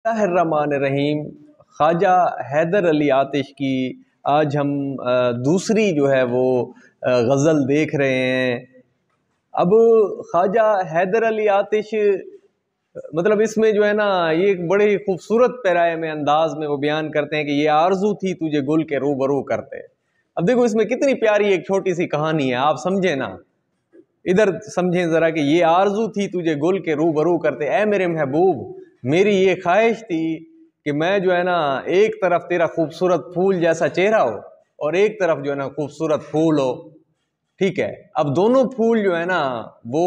रहीम। ख्वाजा हैदर अली आतिश की आज हम दूसरी जो है वो गज़ल देख रहे हैं। अब ख्वाजा हैदर अली आतिश मतलब इसमें जो है ना, ये एक बड़े ही खूबसूरत पैराए में अंदाज में वो बयान करते हैं कि ये आरजू थी तुझे गुल के रूबरू करते। अब देखो इसमें कितनी प्यारी एक छोटी सी कहानी है, आप समझे ना, इधर समझें जरा कि ये आरजू थी तुझे गुल के रूबरू करते, ऐ मेरे महबूब मेरी ये ख्वाहिश थी कि मैं जो है ना एक तरफ तेरा खूबसूरत फूल जैसा चेहरा हो और एक तरफ जो है ना खूबसूरत फूल हो। ठीक है, अब दोनों फूल जो है ना वो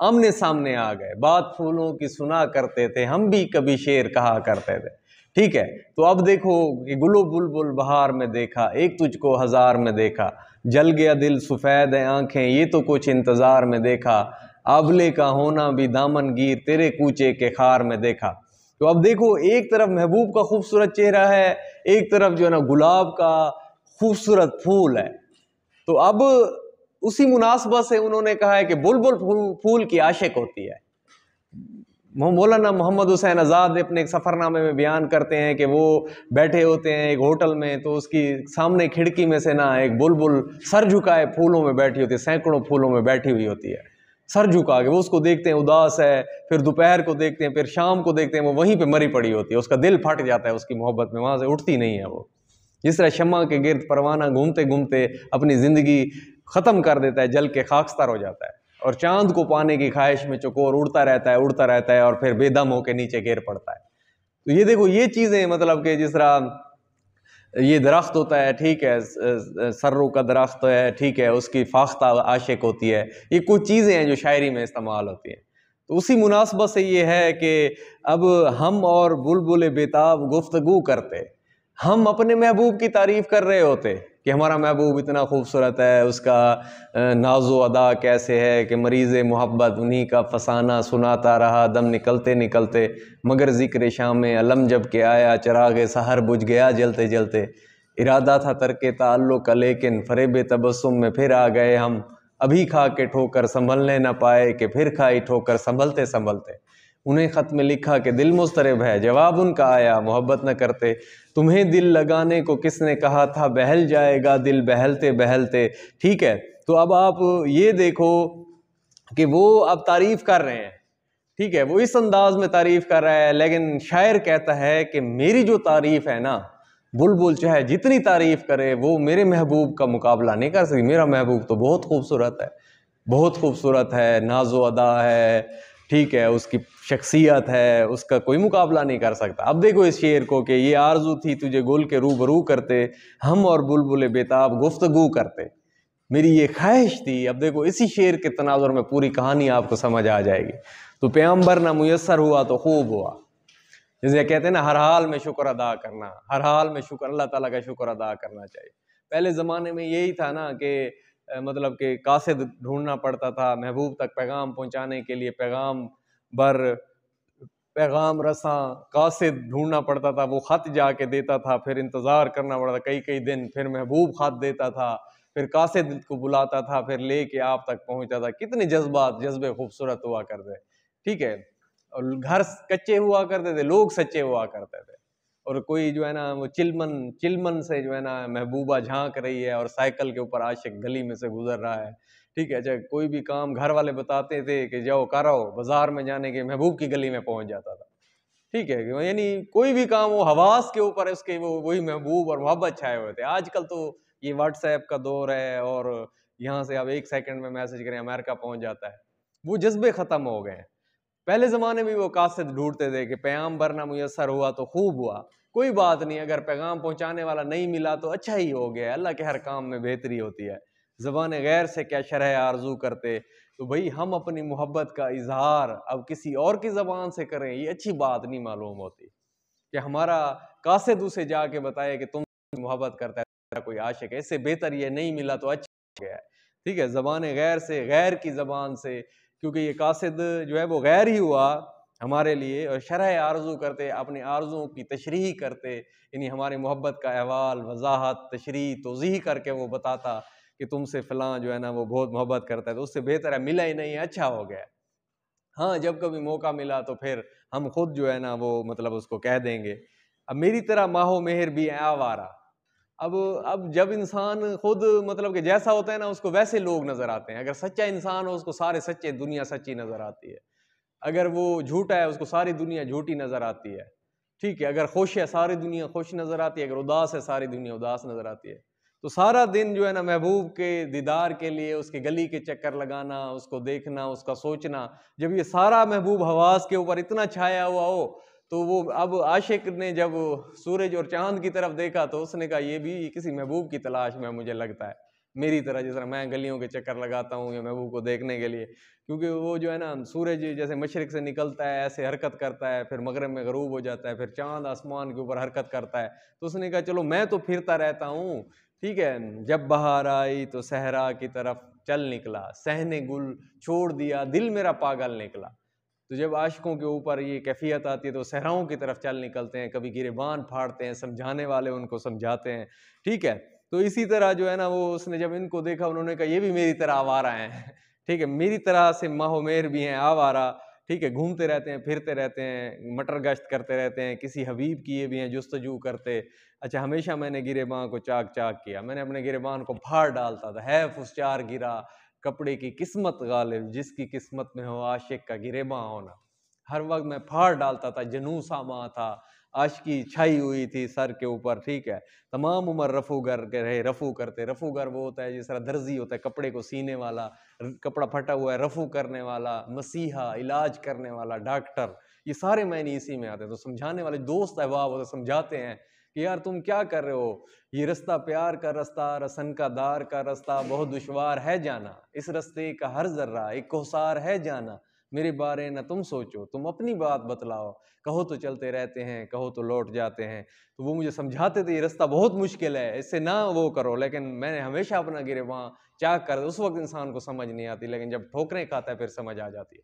आमने सामने आ गए, बात फूलों की सुना करते थे, हम भी कभी शेर कहा करते थे। ठीक है, तो अब देखो कि गुलो बुलबुल बहार में देखा, एक तुझको हजार में देखा, जल गया दिल सफ़ेद है आंखें ये तो कुछ इंतजार में देखा, आबले का होना भी दामन गिर तेरे कूचे के खार में देखा। तो अब देखो एक तरफ महबूब का खूबसूरत चेहरा है, एक तरफ जो है ना गुलाब का खूबसूरत फूल है। तो अब उसी मुनासबत से उन्होंने कहा है कि बुलबुल फूल की आशिक होती है। मौलाना मोहम्मद हुसैन आज़ाद अपने एक सफ़रनामे में बयान करते हैं कि वो बैठे होते हैं एक होटल में, तो उसकी सामने खिड़की में से ना एक बुलबुल सर झुकाए फूलों में बैठी होती है, सैकड़ों फूलों में बैठी हुई होती है, सर झुका के। वो उसको देखते हैं उदास है, फिर दोपहर को देखते हैं, फिर शाम को देखते हैं वो वहीं पे मरी पड़ी होती है, उसका दिल फट जाता है उसकी मोहब्बत में, वहाँ से उठती नहीं है वो। जिस तरह शम्मा के गिर्द परवाना घूमते घूमते अपनी ज़िंदगी ख़त्म कर देता है, जल के खाकस्तार हो जाता है, और चांद को पाने की ख्वाहिश में चकोर उड़ता रहता है और फिर बेदम होकर नीचे गिर पड़ता है। तो ये देखो ये चीज़ें, मतलब कि जिस तरह ये दरख्त होता है, ठीक है, सर्रों का दरख्त है, ठीक है, उसकी फाख्ता आशिक होती है, ये कुछ चीज़ें हैं जो शायरी में इस्तेमाल होती हैं। तो उसी मुनासबत से ये है कि अब हम और बुलबुल बेताब गुफ्तगू करते, हम अपने महबूब की तारीफ़ कर रहे होते कि हमारा महबूब इतना खूबसूरत है, उसका नाज़ो अदा कैसे है कि मरीज़ मोहब्बत उन्हीं का फसाना सुनाता रहा दम निकलते निकलते, मगर ज़िक्र शाम अलम जब के आया चिराग सहर बुझ गया जलते जलते, इरादा था तर्के ताल्लुक़ का लेकिन फ़रेब तबस्सुम में फिर आ गए हम, अभी खा के ठोकर संभलने न पाए कि फिर खाई ठोकर संभलते संभलते, उन्हें ख़त में लिखा कि दिल मुस्तरब है जवाब उनका आया मोहब्बत न करते, तुम्हें दिल लगाने को किसने कहा था बहल जाएगा दिल बहलते बहलते। ठीक है, तो अब आप ये देखो कि वो अब तारीफ़ कर रहे हैं, ठीक है, वो इस अंदाज में तारीफ़ कर रहा है, लेकिन शायर कहता है कि मेरी जो तारीफ़ है ना, बुलबुल चाहे जितनी तारीफ़ करे वो मेरे महबूब का मुकाबला नहीं कर सकती। मेरा महबूब तो बहुत खूबसूरत है, बहुत खूबसूरत है, नाज़ो अदा है, ठीक है, उसकी शख्सियत है, उसका कोई मुकाबला नहीं कर सकता। अब देखो इस शेर को कि ये आरजू थी तुझे गुल के रूबरू करते, हम और बुलबुल बेताब गुफ्तगू करते, मेरी ये ख्वाहिश थी। अब देखो इसी शेर के तनाजुर में पूरी कहानी आपको समझ आ जाएगी। तो पैगंबर ना मुयस्सर हुआ तो खूब हुआ, जैसे कहते हैं ना हर हाल में शुक्र अदा करना, हर हाल में शुक्र, अल्लाह ताला का शुक्र अदा करना चाहिए। पहले ज़माने में यही था ना कि मतलब कि कासिद ढूंढना पड़ता था महबूब तक पैगाम पहुंचाने के लिए, पैगाम रसा कासिद ढूंढना पड़ता था, वो ख़त जाके देता था, फिर इंतज़ार करना पड़ता कई कई दिन, फिर महबूब ख़त देता था, फिर कासिद को बुलाता था, फिर लेके आप तक पहुंचता था। कितने जज्बे खूबसूरत हुआ करते, ठीक है, और घर कच्चे हुआ करते थे, लोग सच्चे हुआ करते थे, और कोई जो है ना वो चिलमन चिलमन से जो है ना महबूबा झांक रही है और साइकिल के ऊपर आशिक गली में से गुजर रहा है। ठीक है, चाहे कोई भी काम घर वाले बताते थे कि जाओ करो, बाजार में जाने के महबूब की गली में पहुंच जाता था। ठीक है, यानी कोई भी काम वो हवास के ऊपर उसके वो वही महबूब और मोहब्बत छाए हुए थे। आजकल तो ये व्हाट्सएप का दौर है और यहाँ से अब 1 सेकंड में मैसेज करें अमेरिका पहुंच जाता है, वो जज्बे खत्म हो गए हैं। पहले ज़माने में वो कासिद ढूंढते थे कि पैगाम ना मुयस्सर हुआ तो खूब हुआ, कोई बात नहीं, अगर पैगाम पहुंचाने वाला नहीं मिला तो अच्छा ही हो गया, अल्लाह के हर काम में बेहतरी होती है। ज़बान गैर से क्या शरह आरजू करते, तो भाई हम अपनी मोहब्बत का इजहार अब किसी और की ज़बान से करें, ये अच्छी बात नहीं मालूम होती कि हमारा कासिद उसे जाके बताए कि तुम मोहब्बत करता है कोई आशिक है, इससे बेहतर ये नहीं मिला तो अच्छा हो गया है। ठीक है, ज़बान गैर से, गैर की ज़बान से, क्योंकि ये कासिद जो है वो गैर ही हुआ हमारे लिए, और शरह आरजू करते, अपनी आरजुओं की तशरीह करते, यानी हमारी मोहब्बत का अहवाल वजाहत तशरीह तोज़ीह करके वो बताता कि तुमसे फ़लाँ जो है ना वो बहुत मोहब्बत करता है, तो उससे बेहतर है मिला ही नहीं, अच्छा हो गया। हाँ, जब कभी मौका मिला तो फिर हम खुद जो है ना वो मतलब उसको कह देंगे। अब मेरी तरह माहो मेहर भी है आवारा। अब जब इंसान खुद मतलब कि जैसा होता है ना उसको वैसे लोग नजर आते हैं। अगर सच्चा इंसान हो उसको सारे सच्चे दुनिया सच्ची नजर आती है। अगर वो झूठा है उसको सारी दुनिया झूठी नजर आती है। ठीक है, अगर खुश है सारी दुनिया खुश नजर आती है, अगर उदास है सारी दुनिया उदास नजर आती है। तो सारा दिन जो है ना महबूब के दीदार के लिए उसके गली के चक्कर लगाना, उसको देखना, उसका सोचना, जब ये सारा महबूब हवास के ऊपर इतना छाया हुआ हो, तो वो अब आशिक ने जब सूरज और चांद की तरफ देखा तो उसने कहा ये भी किसी महबूब की तलाश में, मुझे लगता है मेरी तरह, जिस तरह मैं गलियों के चक्कर लगाता हूँ या महबूब को देखने के लिए। क्योंकि वो जो है ना सूरज जैसे मशरिक से निकलता है ऐसे हरकत करता है, फिर मगरिब में गरूब हो जाता है, फिर चांद आसमान के ऊपर हरकत करता है। तो उसने कहा चलो मैं तो फिरता रहता हूँ, ठीक है। जब बहार आई तो सहरा की तरफ चल निकला, सहने गुल छोड़ दिया दिल मेरा पागल निकला। तो जब आशिकों के ऊपर ये कैफियत आती है तो सहराओं की तरफ चल निकलते हैं, कभी गिरेबान फाड़ते हैं, समझाने वाले उनको समझाते हैं, ठीक है। तो इसी तरह जो है ना वो उसने जब इनको देखा उन्होंने कहा ये भी मेरी तरह आवारा हैं ठीक है, मेरी तरह से माहोमेर भी हैं आवारा, ठीक है, घूमते रहते हैं फिरते रहते हैं, मटर गश्त करते रहते हैं, किसी हबीब की ये भी हैं जुस्तजू करते। अच्छा, हमेशा मैंने गिरेबान को चाक चाक किया, मैंने अपने गिरेबान को फाड़ डालता था, है फुसचार गिरा कपड़े की किस्मत गालिब, जिसकी किस्मत में हो आशिक का गिरेबां होना। हर वक्त मैं फाड़ डालता था, जनू सामा था, आशिकी छाई हुई थी सर के ऊपर, ठीक है। तमाम उम्र रफूगर के रहे, रफू करते, रफूगर वो होता है जिस तरह दर्जी होता है कपड़े को सीने वाला, कपड़ा फटा हुआ है रफू करने वाला, मसीहा इलाज करने वाला, डॉक्टर, ये सारे मायने इसी में आते हैं। तो समझाने वाले दोस्त अहबाब होते समझाते हैं कि यार तुम क्या कर रहे हो, ये रास्ता प्यार का रास्ता, रसन का दार का रास्ता बहुत दुश्वार है जाना, इस रास्ते का हर जर्रा एक कोसार है जाना, मेरे बारे न तुम सोचो तुम अपनी बात बतलाओ, कहो तो चलते रहते हैं कहो तो लौट जाते हैं। तो वो मुझे समझाते थे ये रास्ता बहुत मुश्किल है, इससे ना वो करो, लेकिन मैंने हमेशा अपना गिरेबां चाक कर, उस वक्त इंसान को समझ नहीं आती, लेकिन जब ठोकरें खाता है फिर समझ आ जाती है।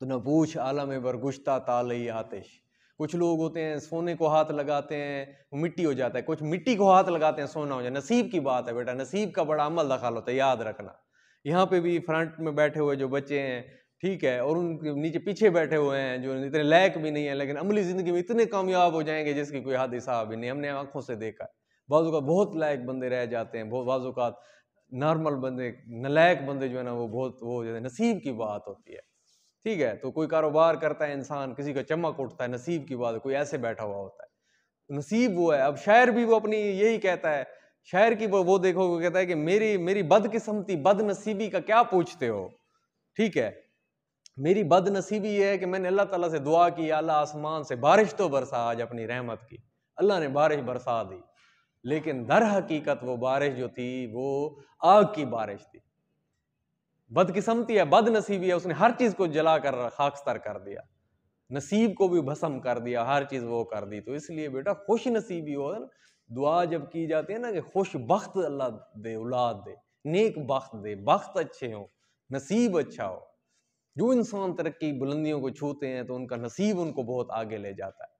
तो न पूछ आलम बरगुश्ता तालई आतिश। कुछ लोग होते हैं सोने को हाथ लगाते हैं वो मिट्टी हो जाता है, कुछ मिट्टी को हाथ लगाते हैं सोना हो जाए। नसीब की बात है बेटा, नसीब का बड़ा अमल दखल होता है, याद रखना। यहाँ पे भी फ्रंट में बैठे हुए जो बच्चे हैं, ठीक है, और उनके नीचे पीछे बैठे हुए हैं जो इतने लायक भी नहीं है, लेकिन अमली जिंदगी में इतने कामयाब हो जाएंगे जिसकी कोई हद हिसाब भी नहीं, हमने आंखों से देखा है। बाजू का बहुत लायक बंदे रह जाते हैं, बहुत बाजू का नॉर्मल बंदे, नलायक बंदे जो है ना वो बहुत, वो जो है नसीब की बात होती है, ठीक है। तो कोई कारोबार करता है इंसान, किसी का चमक उठता है, नसीब की बात है, कोई ऐसे बैठा हुआ होता है, नसीब वो है। अब शायर भी वो अपनी यही कहता है, शायर की वो देखो वो कहता है कि मेरी मेरी बदकिस्मती बदनसीबी का क्या पूछते हो, ठीक है। मेरी बदनसीबी ये है कि मैंने अल्लाह ताला से दुआ की, अल्लाह आसमान से बारिश तो बरसा आज अपनी रहमत की, अल्लाह ने बारिश बरसा दी, लेकिन दर हकीकत वो बारिश जो थी वो आग की बारिश थी। बदकिस्मती है, बदनसीबी है, उसने हर चीज को जलाकर खाकस्तर कर दिया, नसीब को भी भस्म कर दिया, हर चीज वो कर दी। तो इसलिए बेटा खुश नसीबी हो ना, दुआ जब की जाती है ना कि खुश बख्त अल्लाह दे, औलाद दे, नेक बख्त दे, बख्त अच्छे हो, नसीब अच्छा हो। जो इंसान तरक्की बुलंदियों को छूते हैं तो उनका नसीब उनको बहुत आगे ले जाता है।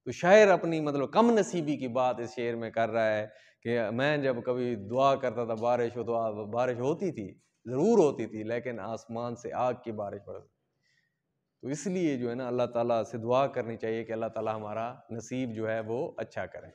तो शायर अपनी मतलब कम नसीबी की बात इस शेर में कर रहा है कि मैं जब कभी दुआ करता था बारिश हो, तो बारिश होती थी, जरूर होती थी, लेकिन आसमान से आग की बारिश पड़ती। तो इसलिए जो है ना अल्लाह ताला से दुआ करनी चाहिए कि अल्लाह ताला हमारा नसीब जो है वो अच्छा करे।